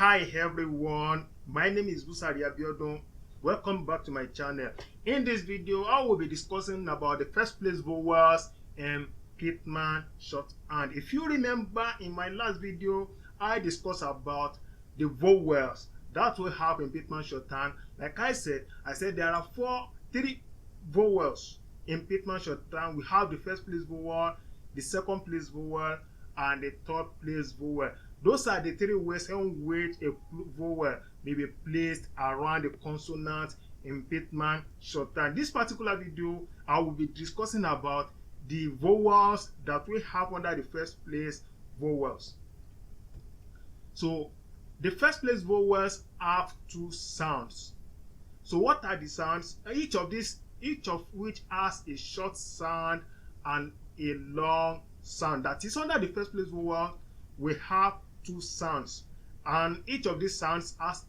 Hi everyone, my name is Busari Abiodun. Welcome back to my channel. In this video, I will be discussing about the first place vowels in Pitman Shorthand. If you remember in my last video, I discussed about the vowels that we have in Pitman Shorthand. Like I said there are three vowels in Pitman Shorthand. We have the first place vowel, the second place vowel, and the third place vowel. Those are the three ways in which a vowel may be placed around the consonant in Pitman Shorthand. This particular video, I will be discussing about the vowels that we have under the first place vowels. So, the first place vowels have two sounds. So, what are the sounds? Each of which has a short sound and a long sound. That is, under the first place vowel, we have two sounds, and each of these sounds has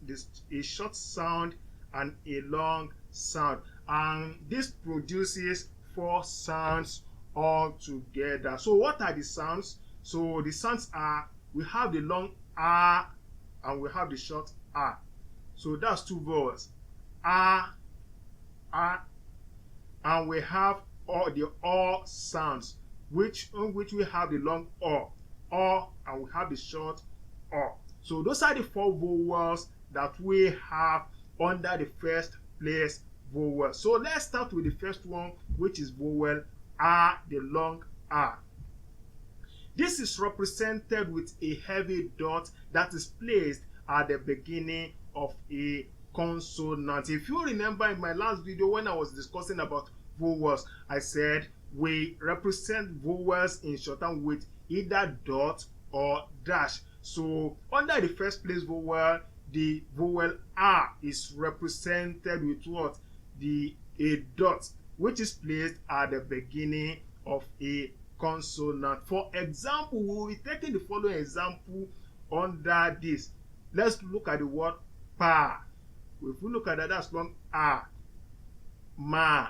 a short sound and a long sound, and this produces four sounds all together. So what are the sounds? So the sounds are, we have the long R and we have the short R. So that's two vowels, R, R, and we have all the O sounds, in which we have the long O, and we have the short O. So those are the four vowels that we have under the first place vowel. So let's start with the first one, which is vowel R, the long R. This is represented with a heavy dot that is placed at the beginning of a consonant. If you remember in my last video when I was discussing about vowels, I said we represent vowels in shorthand with either dot or dash. So under the first place vowel, the vowel R is represented with what? A dot, which is placed at the beginning of a consonant. For example, we will be taking the following example under this. Let's look at the word pa. If we look at that, that's long R, ma,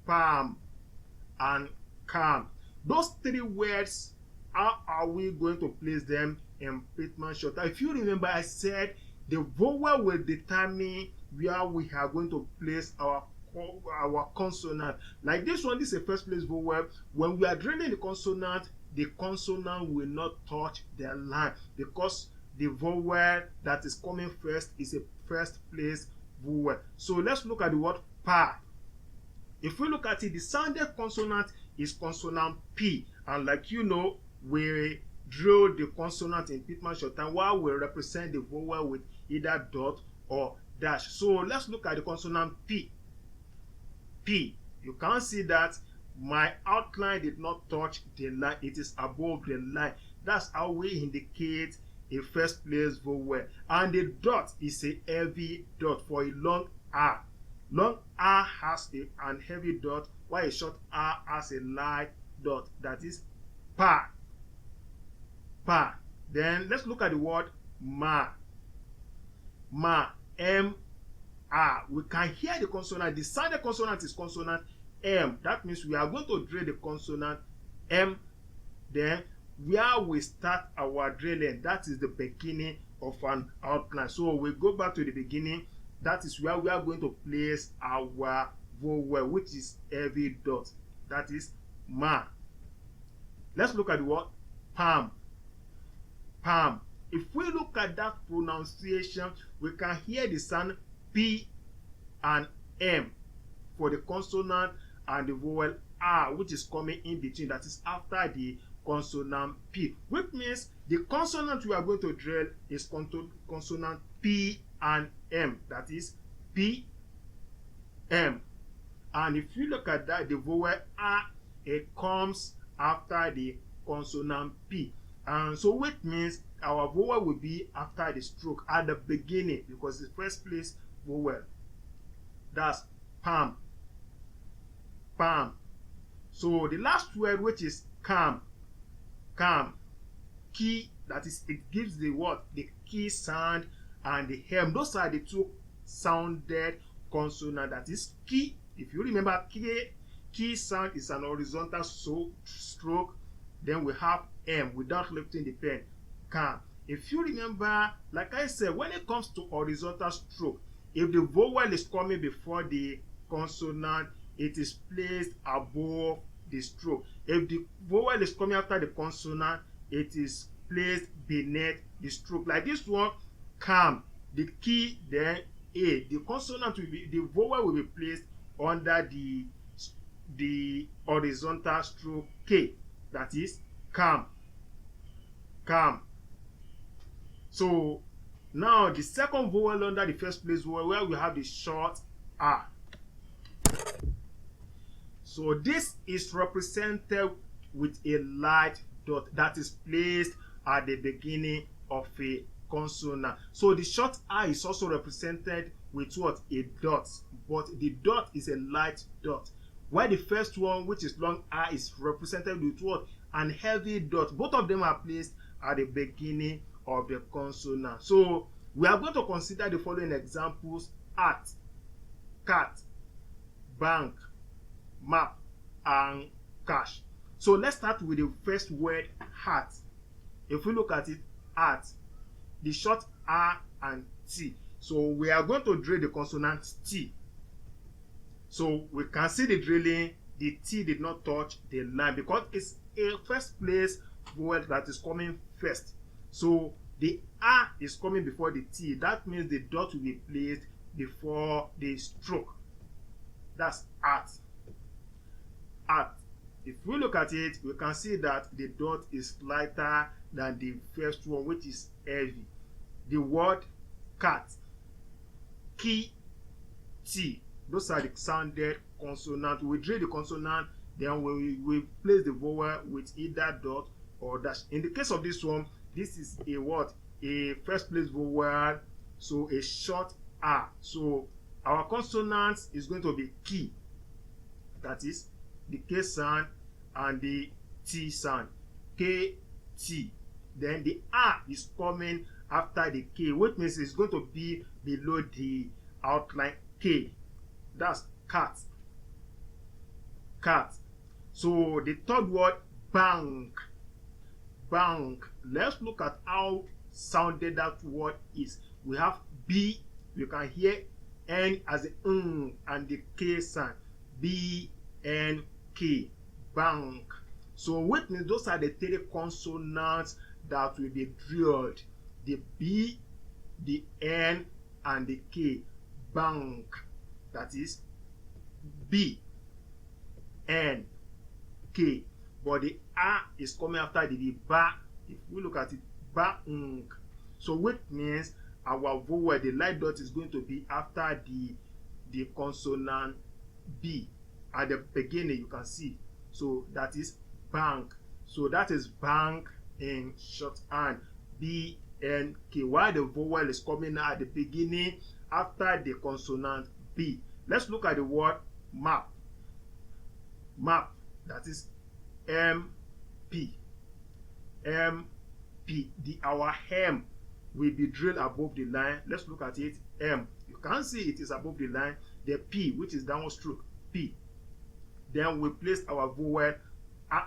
palm, and calm. Those three words, how are we going to place them in Pitman Shorthand? If you remember, I said the vowel will determine where we are going to place our consonant. Like this one, this is a first place vowel. When we are drilling the consonant will not touch the line because the vowel that is coming first is a first place vowel. So let's look at the word pa. If we look at it, the sounded consonant is consonant P, and like you know, we drill the consonant in Pitman Shorthand while we represent the vowel with either dot or dash. So let's look at the consonant P. P. You can see that my outline did not touch the line, it is above the line. That's how we indicate a first place vowel. And the dot is a heavy dot for a long R. Long R has an heavy dot, while a short R has a light dot. That is pa. Pa. Then let's look at the word ma. Ma. M-R. We can hear the consonant. The sounded consonant is consonant M. That means we are going to drill the consonant M. Then where we start our drilling, that is the beginning of an outline. So we go back to the beginning. That is where we are going to place our vowel, which is heavy dot. That is ma. Let's look at the word palm. Palm. If we look at that pronunciation, we can hear the sound P and M for the consonant and the vowel R, which is coming in between. That is after the consonant P, which means the consonant we are going to drill is consonant P and M. That is P, M. And if you look at that, the vowel R, it comes after the consonant P. And so which means our vowel will be after the stroke at the beginning because the first place vowel. That's palm. Palm. So the last word, which is calm. Calm. Key, that is, it gives the word the key sound and the hem. Those are the two sounded consonant. That is key. If you remember, key sound is an horizontal stroke. Then we have M without lifting the pen. Calm. if you remember, like I said, when it comes to horizontal stroke, if the vowel is coming before the consonant, it is placed above the stroke. If the vowel is coming after the consonant, it is placed beneath the stroke. Like this one, calm, the key, then A. The consonant will be, the vowel will be placed under the horizontal stroke K. That is calm. Calm. So now the second vowel under the first place vowel, where we have the short R. So this is represented with a light dot that is placed at the beginning of a consonant. So the short R is also represented with what? A dot, but the dot is a light dot. While the first one, which is long R, is represented with what? An heavy dot. Both of them are placed at the beginning of the consonant. So we are going to consider the following examples: at, cat, bank, map, and cash. So let's start with the first word, hat. If we look at it, at, the short R and T. So we are going to drill the consonant T. So we can see the drilling, the T did not touch the line because it's a first place vowel that is coming first. So the R is coming before the T. That means the dot will be placed before the stroke. That's at. At. If we look at it, we can see that the dot is lighter than the first one, which is heavy. The word cat, key, T. Those are the sounded consonants. We drill the consonant, then we place the vowel with either dot or dash. In the case of this one, this is a what? A first place vowel, so a short R. So our consonant is going to be key. That is the K sound and the T sound. K, T. Then the R is coming after the K, which means it's going to be below the outline K. That's cat. Cat. So the third word, bank. Bank. Let's look at how sounded that word is. We have B. You can hear N as a and the K sound. B, N, K. Bank. So which means those are the three consonants that will be drilled. The B, the N, and the K. Bank. That is B, N, K. But the R is coming after the ba. If we look at it, bang. So which means our vowel, the light dot, is going to be after the consonant B. At the beginning, you can see. So that is bank. So that is bank in shorthand. B, N, K. While the vowel is coming at the beginning after the consonant B. Let's look at the word map. Map. That is M, P. M, P. Our hem will be drilled above the line. Let's look at it. M. You can see it is above the line. The P, which is downward stroke. P. Then we place our vowel A,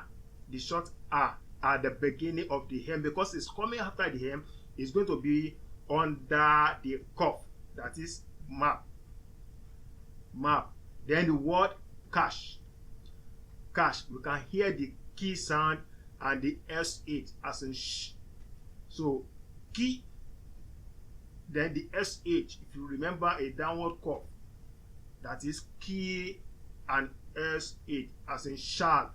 the short R, at the beginning of the hem. Because it's coming after the hem, it's going to be under the cuff. That is map. Map. Then the word cash. Cash. We can hear the key sound and the SH as in sh. So key. Then the SH. If you remember a downward cough, that is key and SH as in shall.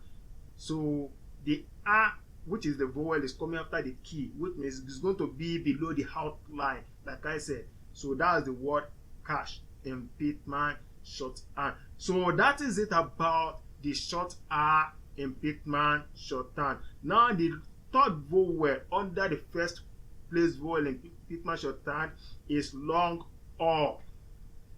So the R, which is the vowel, is coming after the key, which means it's going to be below the outline, like I said. So that's the word cash in Pitman Shorthand. So that is it about the short R in Pitman Shorthand. Now the third vowel under the first place vowel in Pitman Shorthand is long O.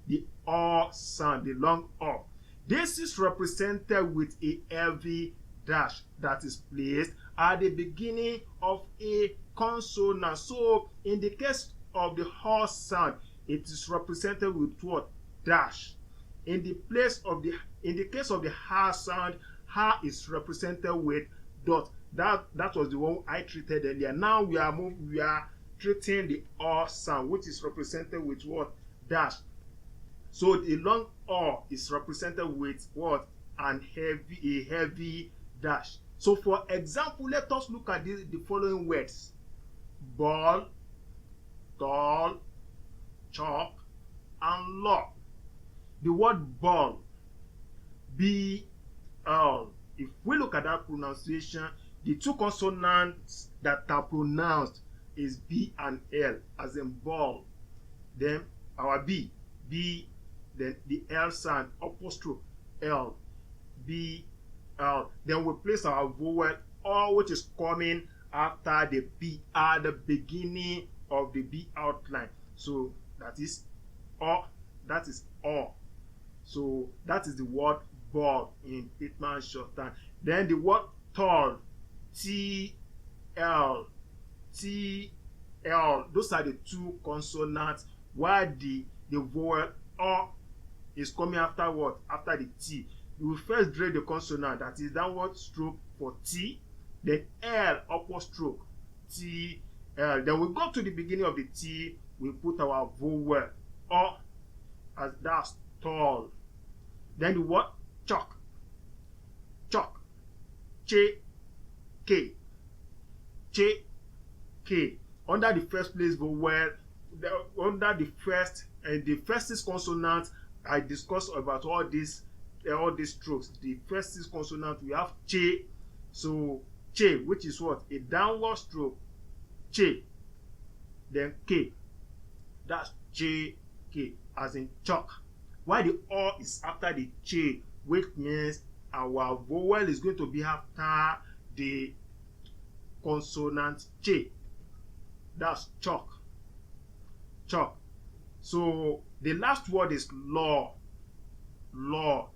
The O sound, the long O. This is represented with a heavy dash that is placed at the beginning of a consonant. So in the case of the O sound, it is represented with what? Dash. In the case of the ha sound, ha is represented with dot. That was the one I treated earlier. Now we are straighten the O sound, which is represented with what? Dash. So the long O is represented with what? A heavy dash. So for example, let us look at the following words: ball, tall, chalk, and law. The word ball, B-L. If we look at that pronunciation, the two consonants that are pronounced is B and L, as in ball. Then our B, then the L sound, apostrophe L, B, L. Then we place our vowel O, which is coming after the B at the beginning of the B outline. So that is O, that is O. So that is the word ball in Pitman Shorthand. Then the word tall, T-L, T-L. Those are the two consonants, while the vowel O is coming after what? After the T. We will first draw the consonant, that is downward stroke for T, then L, upward stroke, T, L. Then we go to the beginning of the T, we put our vowel O, as that's tall. Then the word chalk, chalk, Ch-K, Ch-K. Under the first place vowel, under the first and the first six consonants, I discussed about all these strokes. The first six consonants, we have Ch. So Ch, which is what? A downward stroke, Ch. Then K, that's Ch-K, as in chalk. While the O is after the Ch, which means our vowel is going to be after the consonant Ch. That's chalk, chalk. So the last word is law, law,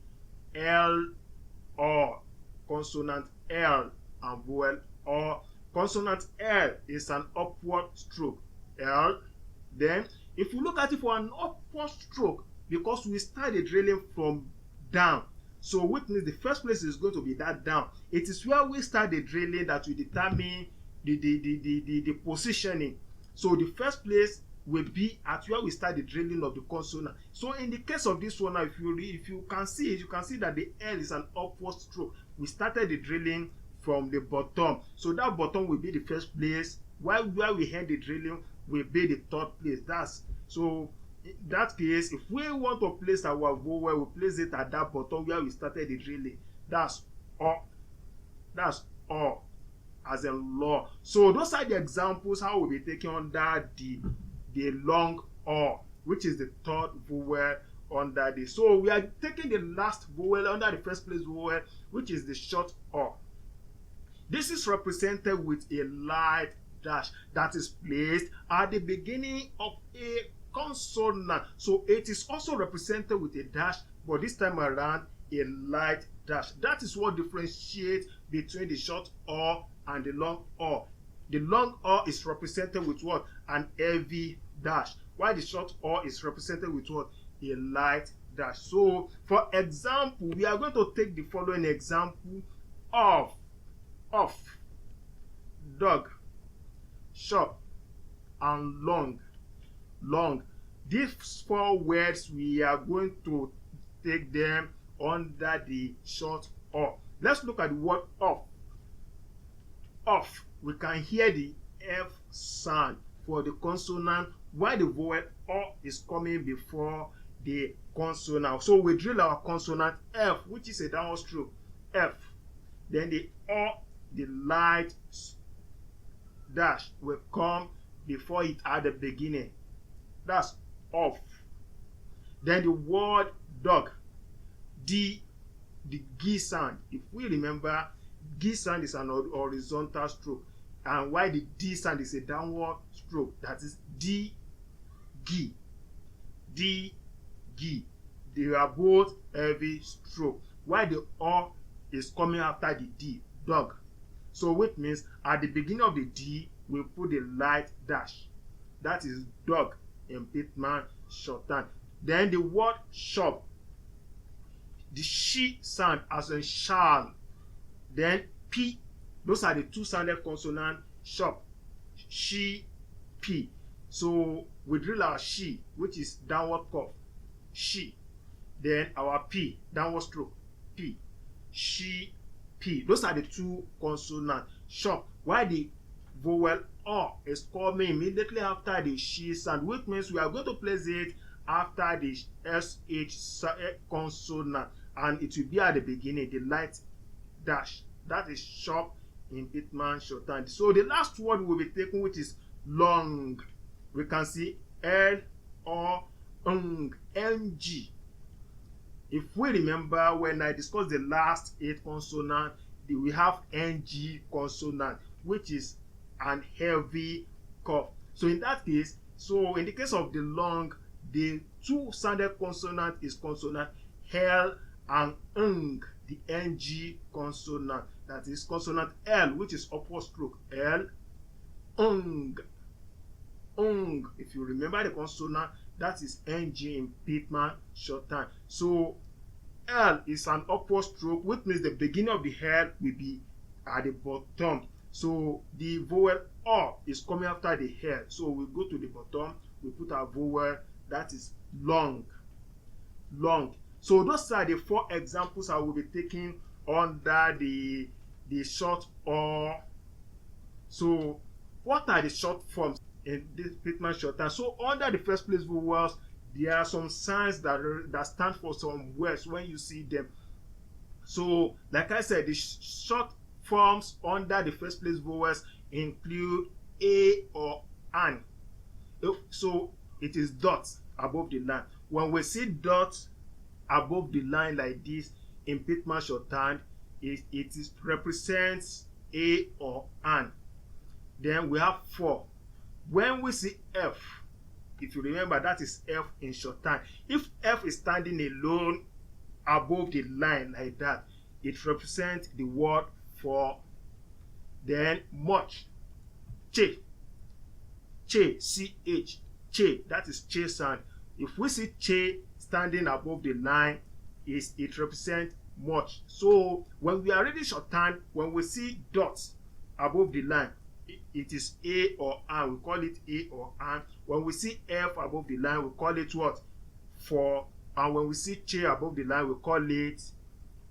L-O, consonant L and vowel O. Consonant L is an upward stroke, L. Then if you look at it for an upward stroke, because we started drilling from down, so which means the first place is going to be that down. It is where we start the drilling that will determine the positioning. So the first place will be at where we start the drilling of the consonant. So in the case of this one, if you can see it, you can see that the L is an upward stroke. We started the drilling from the bottom, so that bottom will be the first place, while where we end the drilling will be the third place. That's so in that case, if we want to place our vowel, we place it at that bottom where we started the drilling. That's O. That's O, as in law. So those are the examples how we'll be taking under the long O, which is the third vowel under this. So we are taking the last vowel under the first place vowel, which is the short O. This is represented with a light dash that is placed at the beginning of a consonant. So it is also represented with a dash, but this time around a light dash. That is what differentiates between the short O and the long O. The long O is represented with what? An heavy dash, while the short O is represented with what? A light dash. So for example, we are going to take the following example of dog, shop, and long. These four words, we are going to take them under the short O. Let's look at the word off. We can hear the F sound for the consonant, while the vowel O is coming before the consonant. So we drill our consonant F, which is a downward stroke, F. Then the O, the light dash, will come before it at the beginning. That's off. Then the word dog, D, the G sound. If we remember, G sound is an horizontal stroke, and while the D sound is a downward stroke, that is D, G, D, G. They are both heavy stroke, while the O is coming after the D, dog. So which means at the beginning of the D, we put the light dash. That is dog in Pitman Shorthand. Then the word shop, the she sound as a shall. Then P, those are the two sounded consonants, shop, she, P. So we drill our she, which is downward cough, she. Then our P, downward stroke, P, she, P. Those are the two consonants. Short. Why the vowel O is coming immediately after the she sound, which means we are going to place it after the SH consonant, and it will be at the beginning, the light dash. That is short in Pitman Shorthand. So the last word we will be taking, which is long. We can see L or ng. If we remember, when I discussed the last 8 consonants, we have ng consonant, which is an heavy cough. So in that case, in the case of the long, the two sounded consonant is consonant L and ng, the ng consonant. That is consonant L, which is upward stroke, L, ng. If you remember the consonant, that is ng in Pitman Shorthand. So L is an upward stroke, which means the beginning of the L will be at the bottom. So the vowel O is coming after the L. So we go to the bottom, we put our vowel, that is long. So those are the 4 examples I will be taking under the short O. So what are the short forms in this Pitman Shorthand? So under the first place vowels, there are some signs that stand for some words when you see them. So like I said, the short forms under the first place vowels include A or An. So it is dots above the line. When we see dots above the line like this in Pitman Shorthand, it represents A or An. Then we have 4. When we see F, if you remember, that is F in shorthand. If F is standing alone above the line like that, it represents the word for. Then much, che, ch, che, that is che sound. If we see che standing above the line, it represents much. So when we are reading shorthand, when we see dots above the line, it is A or An. We call it A or An. When we see F above the line, we call it what? For. And when we see che above the line, we call it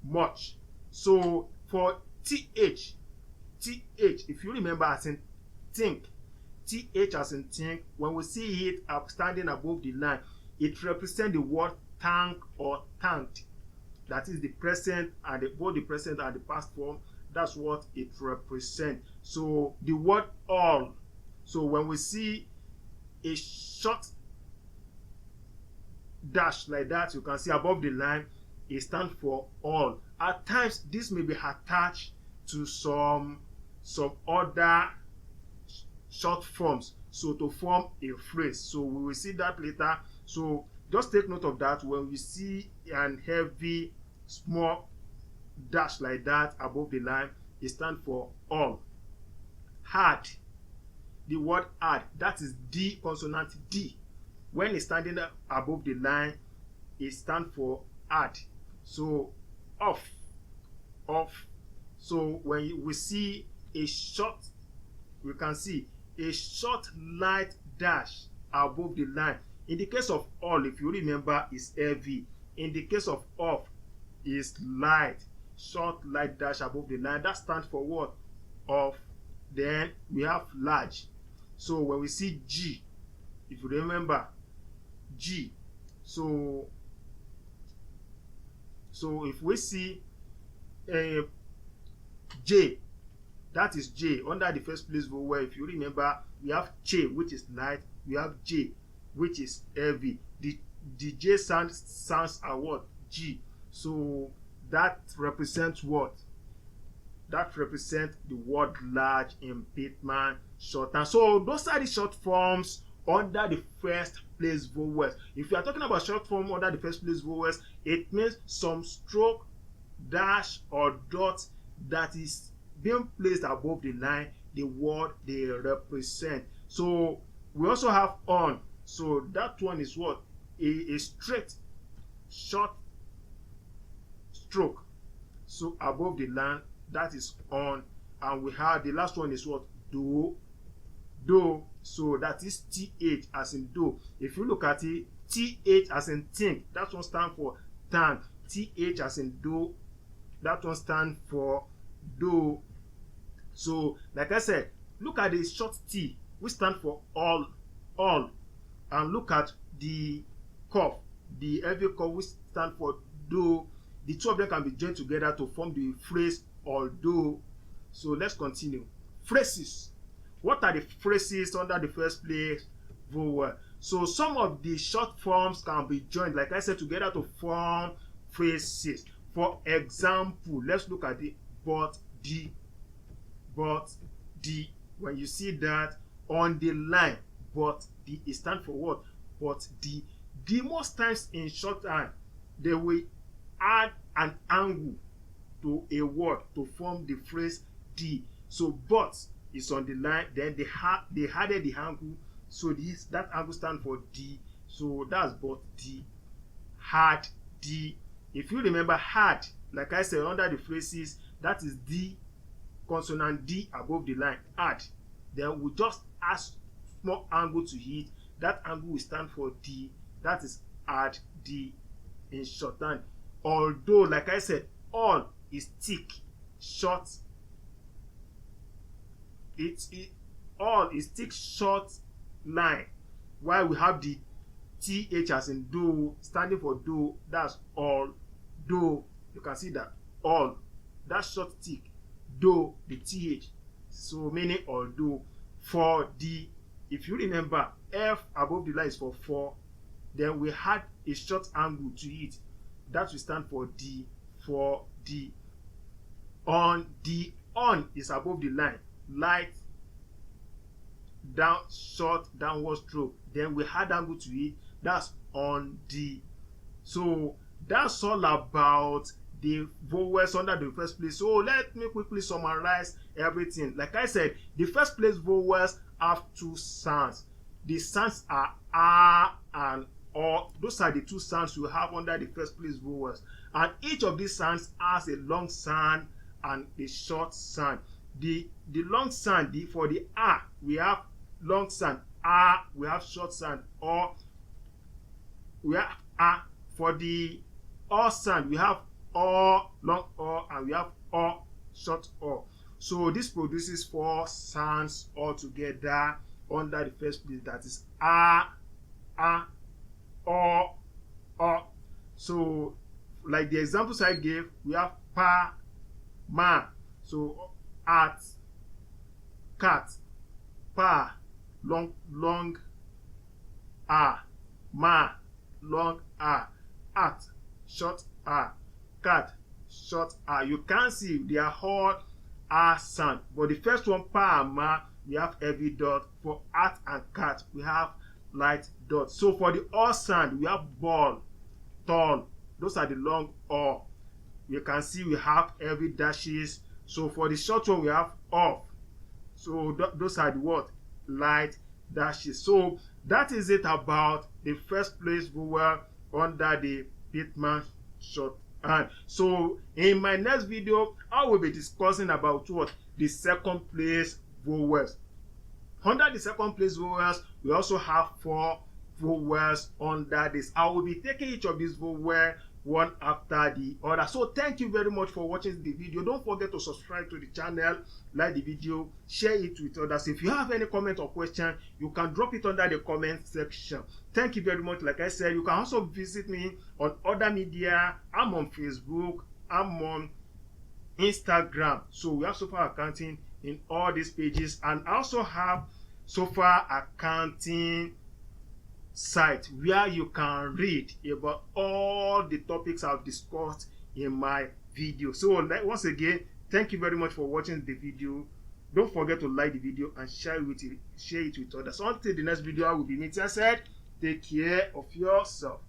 much. So for th, if you remember, as in think, th as in think, when we see it standing above the line, it represents the word thank or thanked. That is the present and both the present and the past form. That's what it represents. So the word all. So when we see a short dash like that, you can see above the line, it stands for all. At times, this may be attached to some other short forms, so to form a phrase. So we will see that later. So just take note of that. When we see an heavy small dash like that above the line, it stands for all. Hard, the word hard, that is D consonant D. When it's standing above the line, it stands for hard. So off. So when we see a short, we can see a short light dash above the line. In the case of all, if you remember, is heavy. In the case of off, is light. Short light dash above the line. That stands for what? Off. Then we have large. So when we see G, if you remember, G. So if we see J, that is J under the first place vowel. If you remember, we have Ch, which is light. We have J, which is heavy. The J sounds are what? G. So that represents what? That represents the word large in Pitman Shorthand. So those are the short forms under the first place vowels. If you are talking about short form under the first place vowels, it means some stroke, dash, or dot that is being placed above the line, the word they represent. So we also have on. So that one is what? A straight, short stroke. So above the line, that is on. And we have the last one is what? Do. do. So that is th as in do. If you look at it, th as in think, that one stand for thank. Th as in do, that one stand for do. So like I said, look at the short t, which stand for all, and look at the curve, the heavy curve, which stand for do. The two of them can be joined together to form the phrase although. So let's continue. Phrases. What are the phrases under the first place vowel? So some of the short forms can be joined, like I said, together to form phrases. For example, let's look at the but the. When you see that on the line, but the, it stands for what? But the most times in shorthand, they will add an angle to a word to form the phrase the. So but is on the line, then they added the angle, so that angle stands for the. So that's but the, had the. If you remember had, like I said, under the phrases, that is the consonant D above the line, add. Then we just add small angle to it. That angle will stand for D. That is add D in shorthand. Although, like I said, all is thick, short. All is thick, short line. While we have the th as in do, standing for do. That's all. Do. You can see that all. That's short, thick. Do, the th, so meaning although. For the, if you remember, f above the line is for, then we had a short angle to it, that will stand for d, for the. On, the on is above the line, light down, short downward stroke, then we had angle to it, that's on the. So that's all about the vowels under the first place. So let me quickly summarize everything. Like I said, the first place vowels have two sounds. The sounds are a and o. Those are the two sounds you have under the first place vowels, and each of these sounds has a long sound and a short sound. The long sound, for the a, we have long sound a, we have short sound o, we have a. For the o sound, we have o, long o, and we have o, short o. So this produces four sounds altogether under the first place, that is a, o. So like the examples I gave, we have pa, ma. So at, cat, pa, long a, ma, long a, at, short a, cat, short a. You can see they are all a sound, but the first one, pa and ma, we have heavy dot. For at and cat, we have light dot. So for the o sound, we have ball, tall. Those are the long o. You can see we have heavy dashes. So for the short one, we have off. So those are the what? Light dashes. So that is it about the first place vowel under the Pitman Shorthand. So in my next video, I will be discussing about what? The second place vowels. Under the second place vowels, we also have four vowels under this. I will be taking each of these vowels one after the other. So thank you very much for watching the video. Don't forget to subscribe to the channel, like the video, share it with others. If you have any comment or question, you can drop it under the comment section. Thank you very much. Like I said, you can also visit me on other media. I'm on Facebook, I'm on Instagram. So we have Sofa Accounting in all these pages, and I also have Sofa Accounting site where you can read about all the topics I've discussed in my video. So once again, thank you very much for watching the video. Don't forget to like the video and share it with others. So until the next video, I will be meeting. I said, take care of yourself.